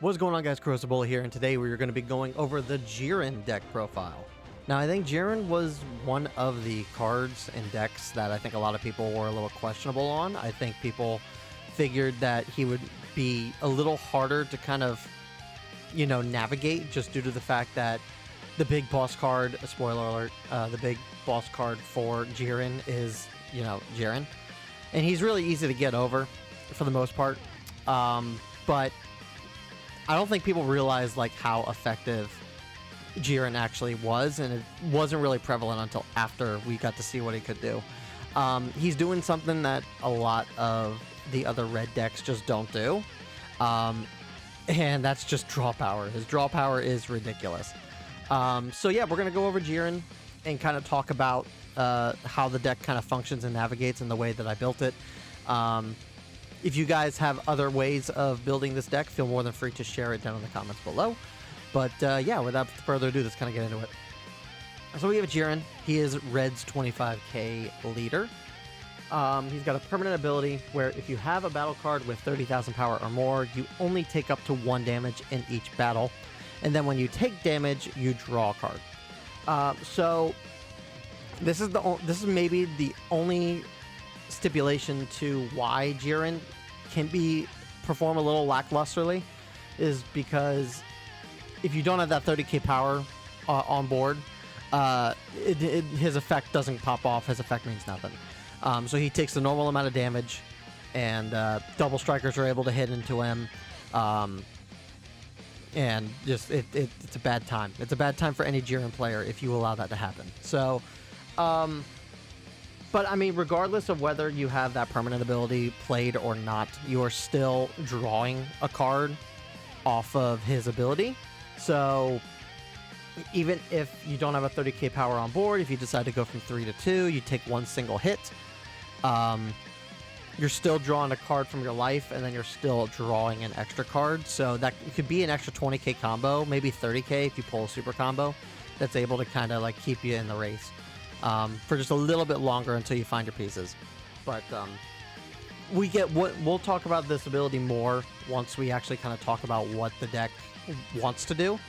What's going on, guys? Crucible here, and today we're going to be going over the Jiren deck profile. Now, I think Jiren was one of the cards and decks that I think a lot of people were a little questionable on. I think people figured that he would be a little harder to kind of, you know, navigate, just due to the fact that the big boss card, spoiler alert, the big boss card for Jiren is, you know, Jiren. And he's really easy to get over for the most part. But I don't think people realize like how effective Jiren actually was, and it wasn't really prevalent until after we got to see what he could do. He's doing something that a lot of the other red decks just don't do, and that's just draw power. His draw power is ridiculous. So yeah, we're going to go over Jiren and kind of talk about how the deck kind of functions and navigates in the way that I built it. If you guys have other ways of building this deck, feel more than free to share it down in the comments below. But yeah, without further ado, let's kind of get into it. So we have Jiren. He is Red's 25k leader. He's got a permanent ability where if you have a battle card with 30,000 power or more, you only take up to 1 damage in each battle. And then when you take damage, you draw a card. So this is maybe the only stipulation to why Jiren can perform a little lacklusterly, is because if you don't have that 30k power on board, his effect doesn't pop off. His effect means nothing. So he takes the normal amount of damage, and double strikers are able to hit into him, and just it's a bad time. It's a bad time for any Jiren player if you allow that to happen. So but I mean, regardless of whether you have that permanent ability played or not, you are still drawing a card off of his ability. So even if you don't have a 30k power on board, if you decide to go from 3 to 2, you take one single hit. You're still drawing a card from your life, and then you're still drawing an extra card. So that could be an extra 20k combo, maybe 30k if you pull a super combo that's able to kind of like keep you in the race for just a little bit longer until you find your pieces. But we'll talk about this ability more once we actually kind of talk about what the deck wants to do,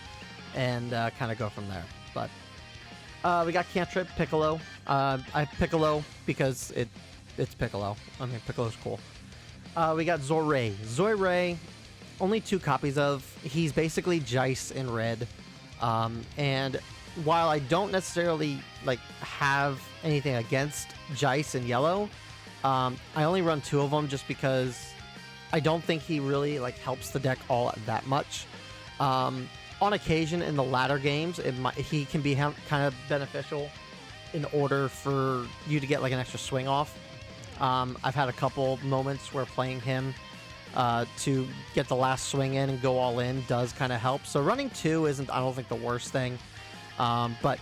and kind of go from there. But we got Cantrip Piccolo. I Piccolo because it's Piccolo. I mean, Piccolo's cool. We got Zoray. Zoray, only 2 copies of. He's basically Jice in red. And while I don't necessarily like have anything against Jice in yellow, I only run 2 of them just because I don't think he really like helps the deck all that much. On occasion in the latter games, he can be kind of beneficial in order for you to get like an extra swing off. I've had a couple moments where playing him to get the last swing in and go all in does kind of help. So running 2 isn't, I don't think, the worst thing. But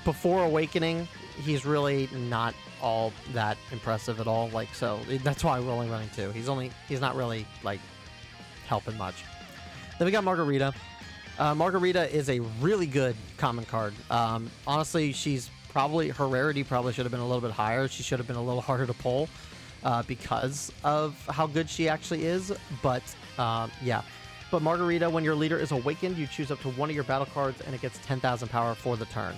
before Awakening, he's really not all that impressive at all. Like, so that's why we're only running 2. He's not really like helping much. Then we got Margarita. Margarita is a really good common card. Honestly, her rarity probably should have been a little bit higher. She should have been a little harder to pull because of how good she actually is. But yeah. But Margarita, when your leader is awakened, you choose up to 1 of your battle cards, and it gets 10,000 power for the turn.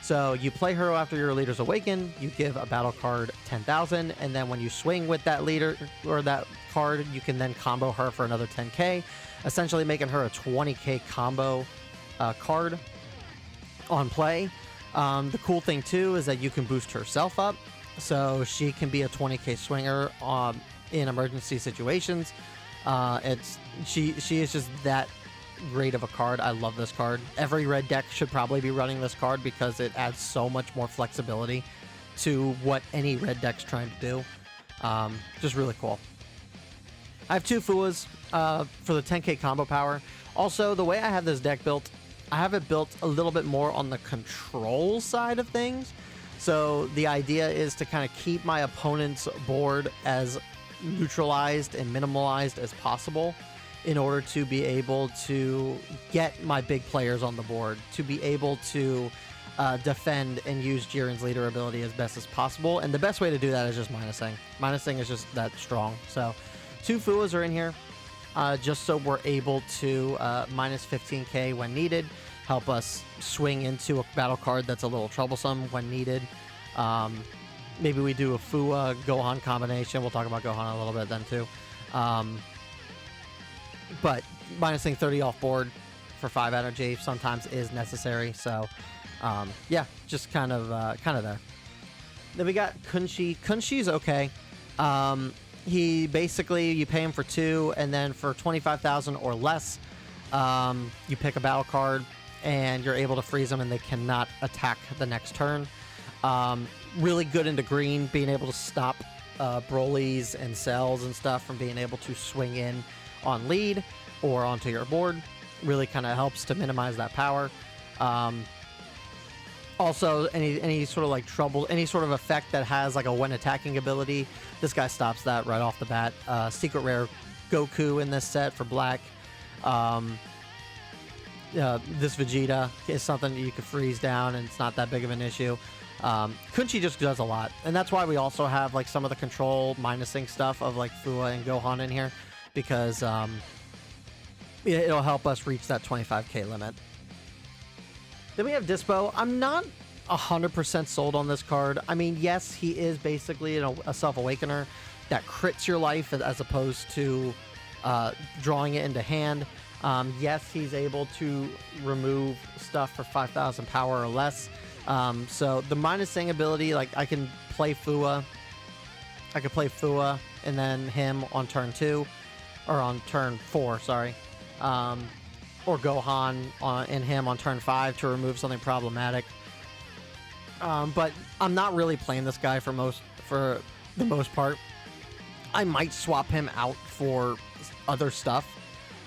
So you play her after your leader's awakened, you give a battle card 10,000, and then when you swing with that leader or that card, you can then combo her for another 10k, essentially making her a 20k combo card on play. The cool thing too is that you can boost herself up, so she can be a 20k swinger in emergency situations. She is just that great of a card. I love this card. Every red deck should probably be running this card because it adds so much more flexibility to what any red deck's trying to do. Just really cool. I have 2 Fuas for the 10k combo power. Also, the way I have this deck built, I have it built a little bit more on the control side of things. So the idea is to kind of keep my opponent's board as neutralized and minimalized as possible in order to be able to get my big players on the board, to be able to defend and use Jiren's leader ability as best as possible. And the best way to do that is just minusing. Minusing is just that strong. So 2 Fuas are in here. just so we're able to minus 15k when needed, help us swing into a battle card that's a little troublesome when needed. Maybe we do a Fua Gohan combination. We'll talk about Gohan a little bit then too. But minusing 30 off board for 5 energy sometimes is necessary. So yeah, just kind of there. Then we got Kuniki. Kunishi's okay. He basically, you pay him for 2, and then for 25,000 or less, you pick a battle card, and you're able to freeze them, and they cannot attack the next turn. Really good into green, being able to stop Broly's and Cells and stuff from being able to swing in on lead or onto your board. Really kind of helps to minimize that power. Also, any sort of like trouble, any sort of effect that has like a when attacking ability, this guy stops that right off the bat. Secret rare Goku in this set for black. This Vegeta is something that you could freeze down, and it's not that big of an issue. Kuniki just does a lot, and that's why we also have like some of the control minusing stuff of like Fua and Gohan in here, because it'll help us reach that 25k limit. Then we have Dispo. I'm not 100% sold on this card. I mean, yes, he is basically a self-awakener that crits your life as opposed to drawing it into hand. Yes, he's able to remove stuff for 5,000 power or less. So the minusing ability, like I can play Fua. I could play Fua and then him on turn 2, or on turn 4, sorry. Or Gohan and him on turn 5 to remove something problematic. But I'm not really playing this guy for the most part. I might swap him out for other stuff,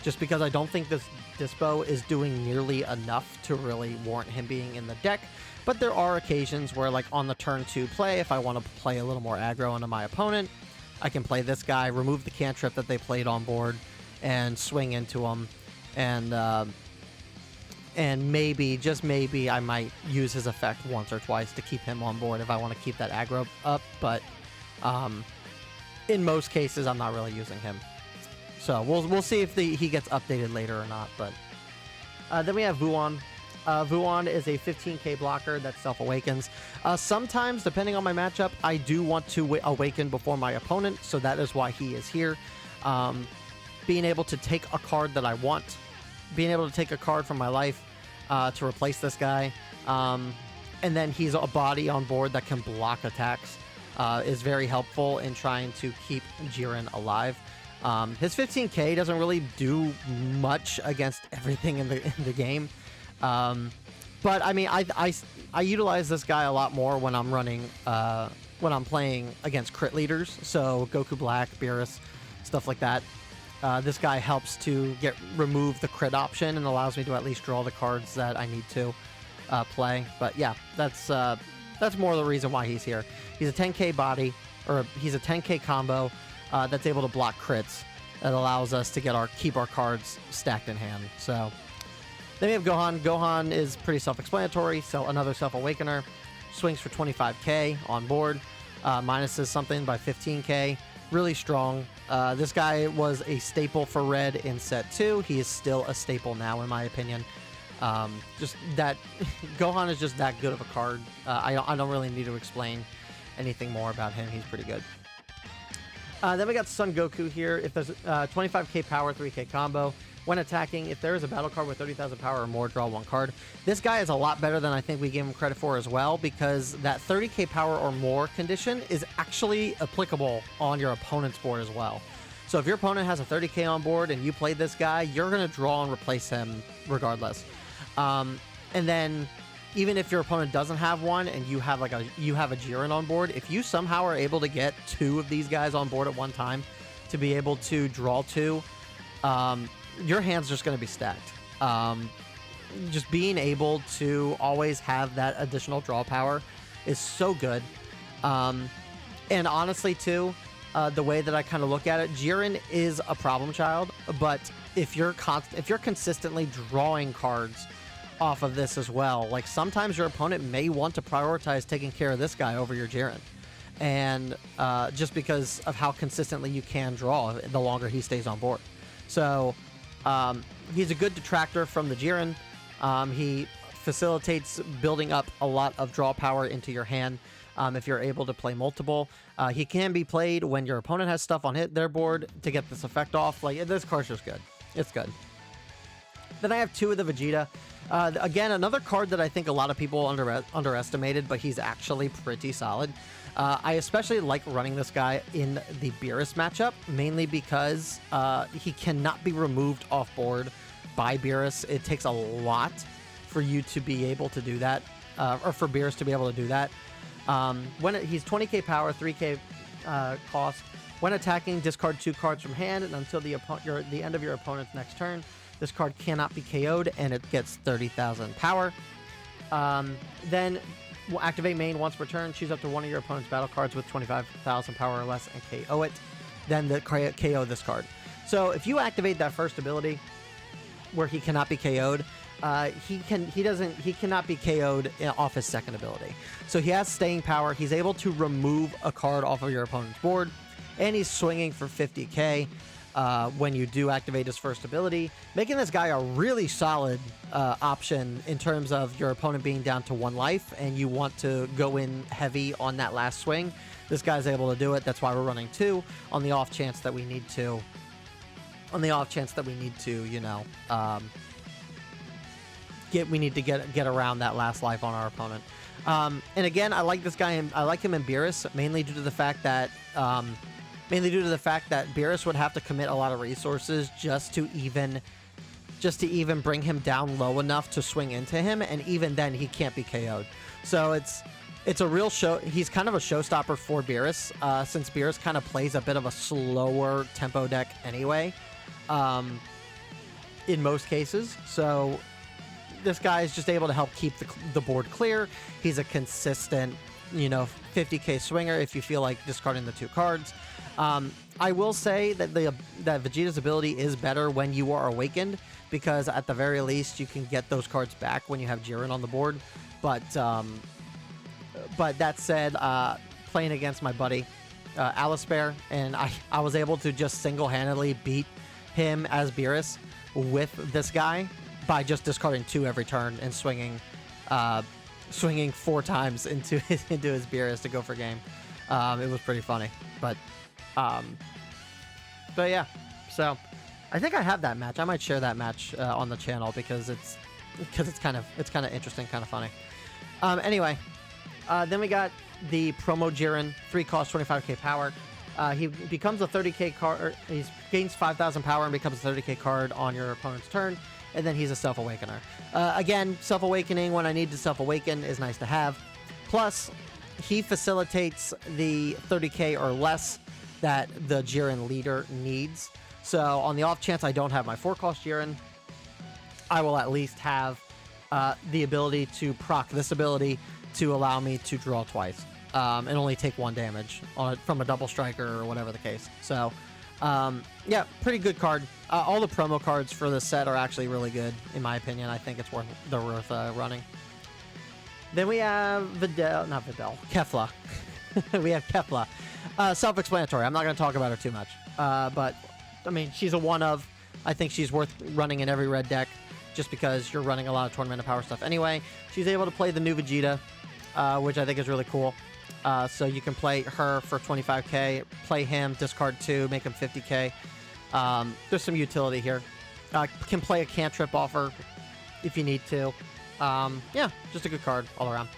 just because I don't think this Dispo is doing nearly enough to really warrant him being in the deck. But there are occasions where, like on the turn 2 play, if I want to play a little more aggro into my opponent, I can play this guy, remove the cantrip that they played on board, and swing into him. And maybe, just maybe, I might use his effect once or twice to keep him on board if I want to keep that aggro up. But in most cases, I'm not really using him. So we'll see if he gets updated later or not. But then we have Vuan. Vuan is a 15k blocker that self-awakens. Sometimes, depending on my matchup, I do want to awaken before my opponent, so that is why he is here. Being able to take a card that I want, being able to take a card from my life to replace this guy, and then he's a body on board that can block attacks, is very helpful in trying to keep Jiren alive. His 15k doesn't really do much against everything in the game. But I mean, I utilize this guy a lot more when I'm running, when I'm playing against crit leaders. So Goku Black, Beerus, stuff like that. This guy helps to remove the crit option and allows me to at least draw the cards that I need to play. But yeah, that's more the reason why he's here. He's a 10k body, or he's a 10k combo that's able to block crits. That allows us to keep our cards stacked in hand. So then we have Gohan. Gohan is pretty self-explanatory. So another self-awakener, swings for 25k on board, minuses something by 15k. Really strong. This guy was a staple for red in set 2. He is still a staple now, in my opinion. Just that Gohan is just that good of a card. I don't really need to explain anything more about him. He's pretty good. Then we got Son Goku here. If there's 25k power, 3k combo. When attacking, if there is a battle card with 30,000 power or more, draw 1 card. This guy is a lot better than I think we gave him credit for as well, because that 30k power or more condition is actually applicable on your opponent's board as well. So if your opponent has a 30k on board and you play this guy, you're going to draw and replace him regardless. And then even if your opponent doesn't have one and you have a Jiren on board, if you somehow are able to get 2 of these guys on board at one time to be able to draw 2, your hand's just going to be stacked. Just being able to always have that additional draw power is so good. And honestly, too, the way that I kind of look at it, Jiren is a problem child, but if you're consistently drawing cards off of this as well, like sometimes your opponent may want to prioritize taking care of this guy over your Jiren. And just because of how consistently you can draw the longer he stays on board. So he's a good detractor from the Jiren. He facilitates building up a lot of draw power into your hand if you're able to play multiple. He can be played when your opponent has stuff on their board to get this effect off. Like, this card's just good. It's good. Then I have 2 of the Vegeta. Again, another card that I think a lot of people underestimated, but he's actually pretty solid. I especially like running this guy in the Beerus matchup, mainly because he cannot be removed off board by Beerus. It takes a lot for you to be able to do that, or for Beerus to be able to do that. He's 20k power, 3k cost. When attacking, discard 2 cards from hand, and until the end of your opponent's next turn, this card cannot be KO'd, and it gets 30,000 power. Then we'll activate main once per turn. Choose up to one of your opponent's battle cards with 25,000 power or less and KO it. Then KO this card. So if you activate that first ability, where he cannot be KO'd, he cannot be KO'd off his second ability. So he has staying power. He's able to remove a card off of your opponent's board, and he's swinging for 50k when you do activate his first ability, making this guy a really solid option in terms of your opponent being down to 1 life and you want to go in heavy on that last swing. This guy's able to do it. That's why we're running 2 on the off chance that we need to. You know, get around that last life on our opponent. And again, I like this guy. I like him in Beerus mainly due to the fact that Beerus would have to commit a lot of resources just to even bring him down low enough to swing into him, and even then he can't be KO'd. So it's a real show. He's kind of a showstopper for Beerus, since Beerus kind of plays a bit of a slower tempo deck anyway, in most cases. So this guy is just able to help keep the board clear. He's a consistent, 50k swinger if you feel like discarding the 2 cards. I will say that that Vegeta's ability is better when you are awakened, because at the very least you can get those cards back when you have Jiren on the board. But that said, playing against my buddy Alistair, and I was able to just single-handedly beat him as Beerus with this guy by just discarding 2 every turn and swinging 4 times into his Beerus to go for game. It was pretty funny, but yeah. So I think I have that match. I might share that match on the channel because it's kind of interesting, kind of funny. Anyway, then we got the promo Jiren, 3 cost, 25k power. He becomes a 30k card. He gains 5,000 power and becomes a 30k card on your opponent's turn, and then he's a self-awakener. Again, self-awakening when I need to self-awaken is nice to have. Plus, he facilitates the 30k or less that the Jiren leader needs. So on the off chance I don't have my 4-cost Jiren, I will at least have the ability to proc this ability to allow me to draw twice and only take 1 damage from a double striker or whatever the case. So yeah, pretty good card. All the promo cards for this set are actually really good, in my opinion. I think it's worth running. Then we have Kefla. We have Kefla. Self-explanatory. I'm not going to talk about her too much. But, I mean, she's a one of. I think she's worth running in every red deck just because you're running a lot of tournament of power stuff anyway. She's able to play the new Vegeta, which I think is really cool. So you can play her for 25k, play him, discard 2, make him 50k. There's some utility here. Can play a cantrip off her if you need to. Yeah, just a good card all around.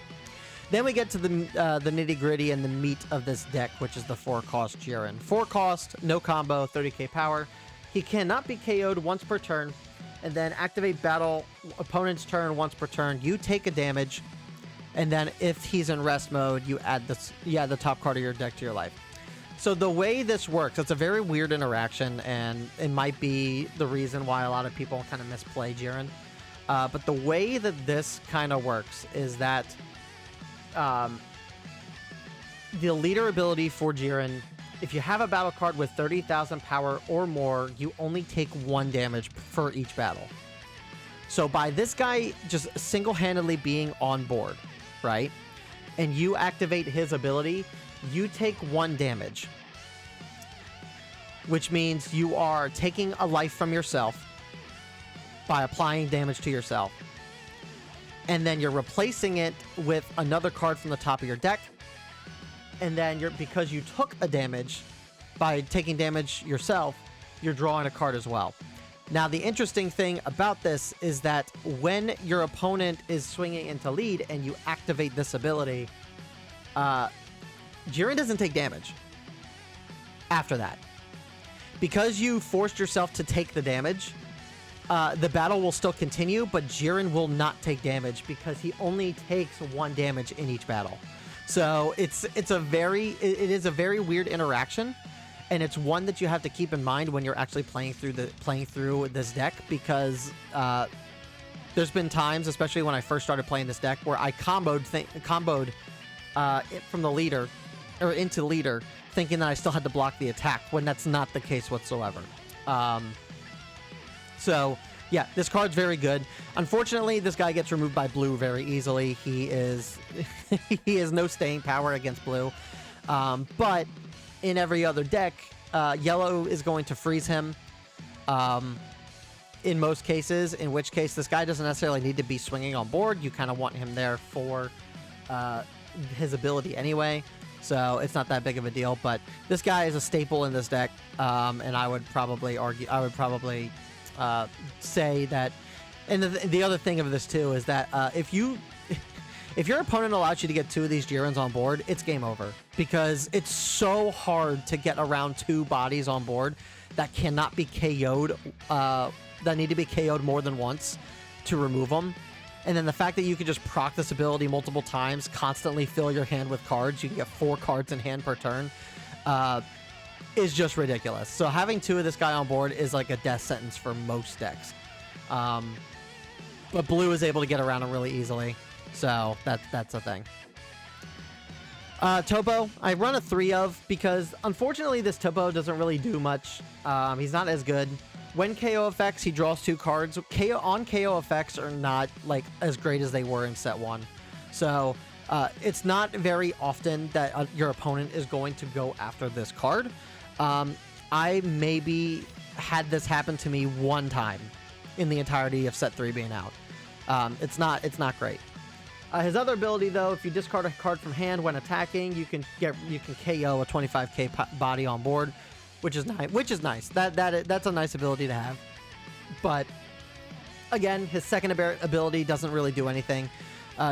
Then we get to the nitty-gritty and the meat of this deck, which is the 4-cost Jiren. 4 cost, no combo, 30k power. He cannot be KO'd once per turn, and then activate battle opponent's turn once per turn. You take a damage, and then if he's in rest mode, you add the top card of your deck to your life. So the way this works, it's a very weird interaction, and it might be the reason why a lot of people kind of misplay Jiren. But the way that this kind of works is that the leader ability for Jiren, if you have a battle card with 30,000 power or more, you only take 1 damage for each battle. So by this guy just single-handedly being on board, right, and you activate his ability, you take 1 damage. which means you are taking a life from yourself by applying damage to yourself. And then you're replacing it with another card from the top of your deck. And then because you took a damage by taking damage yourself, you're drawing a card as well. Now, the interesting thing about this is that when your opponent is swinging into lead and you activate this ability, Jiren doesn't take damage after that. Because you forced yourself to take the damage, the battle will still continue, but Jiren will not take damage because he only takes 1 damage in each battle. So it is a very weird interaction, and it's one that you have to keep in mind when you're actually playing through this deck, because there's been times, especially when I first started playing this deck, where I comboed it from the leader or into leader, thinking that I still had to block the attack when that's not the case whatsoever. So yeah, this card's very good. Unfortunately, this guy gets removed by blue very easily. He has no staying power against blue. But in every other deck, yellow is going to freeze him in most cases, in which case this guy doesn't necessarily need to be swinging on board. You kind of want him there for his ability anyway, so it's not that big of a deal. But this guy is a staple in this deck, and I would probably say that. And the other thing of this too is that if your opponent allows you to get 2 of these Jirens on board, it's game over, because it's so hard to get around 2 bodies on board that cannot be KO'd, that need to be KO'd more than once to remove them. And then the fact that you can just proc this ability multiple times, constantly fill your hand with cards, you can get 4 cards in hand per turn, is just ridiculous. So having 2 of this guy on board is like a death sentence for most decks. But blue is able to get around him really easily. So that's a thing. Tobo, I run a 3 of, because unfortunately this Tobo doesn't really do much. He's not as good. When KO effects, he draws 2 cards. KO effects are not like as great as they were in set 1. So it's not very often that your opponent is going to go after this card. I maybe had this happen to me 1 time in the entirety of set 3 being out. It's not great. His other ability, though, if you discard a card from hand when attacking, you can KO a 25k body on board, which is nice. That's a nice ability to have. But again, his second ability doesn't really do anything.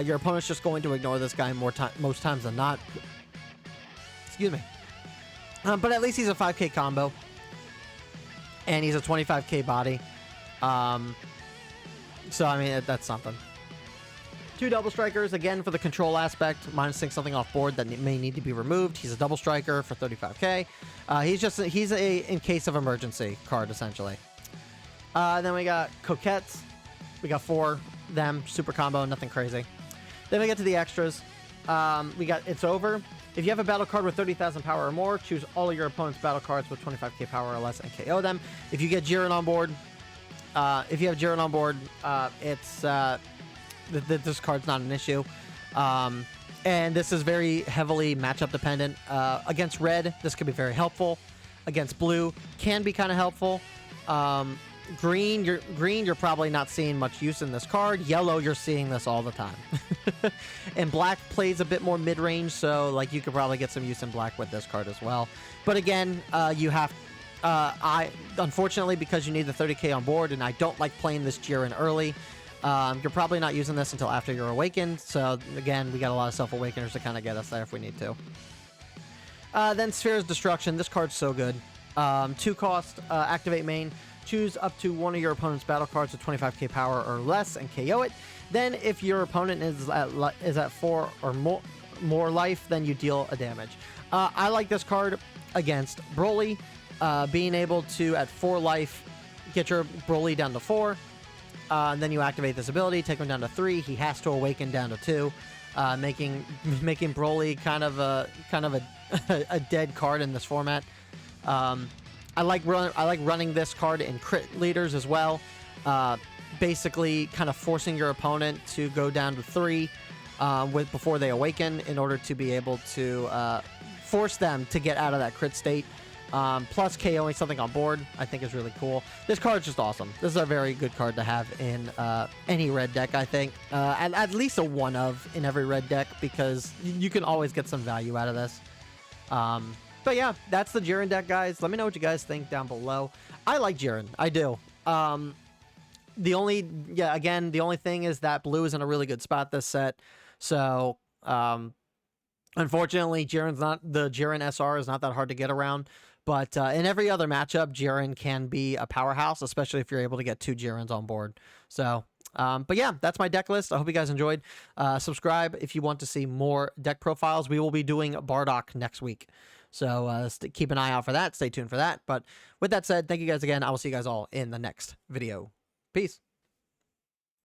Your opponent's just going to ignore this guy most times than not. Excuse me. But at least he's a 5k combo, and he's a 25k body. So I mean, that's something. 2 double strikers, again, for the control aspect, minusing something off board that may need to be removed. He's a double striker for 35k. He's a in case of emergency card, essentially. Then we got Coquettes. We got 4 them, super combo, nothing crazy. Then we get to the extras. We got It's Over. If you have a battle card with 30,000 power or more, choose all of your opponent's battle cards with 25k power or less and KO them. If you get Jiren on board, this card's not an issue. And this is very heavily matchup dependent. Against red, this could be very helpful. Against blue, can be kind of helpful. Green, you're probably not seeing much use in this card. Yellow, you're seeing this all the time. And black plays a bit more mid-range, so like you could probably get some use in black with this card as well. But again, you have unfortunately, because you need the 30k on board, and I don't like playing this Jiren early, you're probably not using this until after you're awakened. So again, we got a lot of self-awakeners to kind of get us there if we need to. Then Sphere's Destruction. This card's so good. 2 cost, activate main. Choose up to 1 of your opponent's battle cards with 25k power or less and KO it. Then if your opponent is at 4 or more life, then you deal a damage. I like this card against Broly. Being able to, at 4 life, get your Broly down to 4. And then you activate this ability, take him down to 3. He has to awaken down to 2, making Broly kind of a dead card in this format. I like running this card in crit leaders as well. Basically, kind of forcing your opponent to go down to 3 before they awaken, in order to be able to force them to get out of that crit state. Plus KOing something on board, I think is really cool. This card's just awesome. This is a very good card to have in any red deck, I think. At least a one of in every red deck, because you can always get some value out of this. But yeah, that's the Jiren deck, guys. Let me know what you guys think down below. I like Jiren. I do. The only thing is that blue is in a really good spot this set. So, unfortunately, the Jiren SR is not that hard to get around. But in every other matchup, Jiren can be a powerhouse, especially if you're able to get 2 Jirens on board. So, but yeah, that's my deck list. I hope you guys enjoyed. Subscribe if you want to see more deck profiles. We will be doing Bardock next week. So keep an eye out for that. Stay tuned for that. But with that said, thank you guys again. I will see you guys all in the next video. Peace.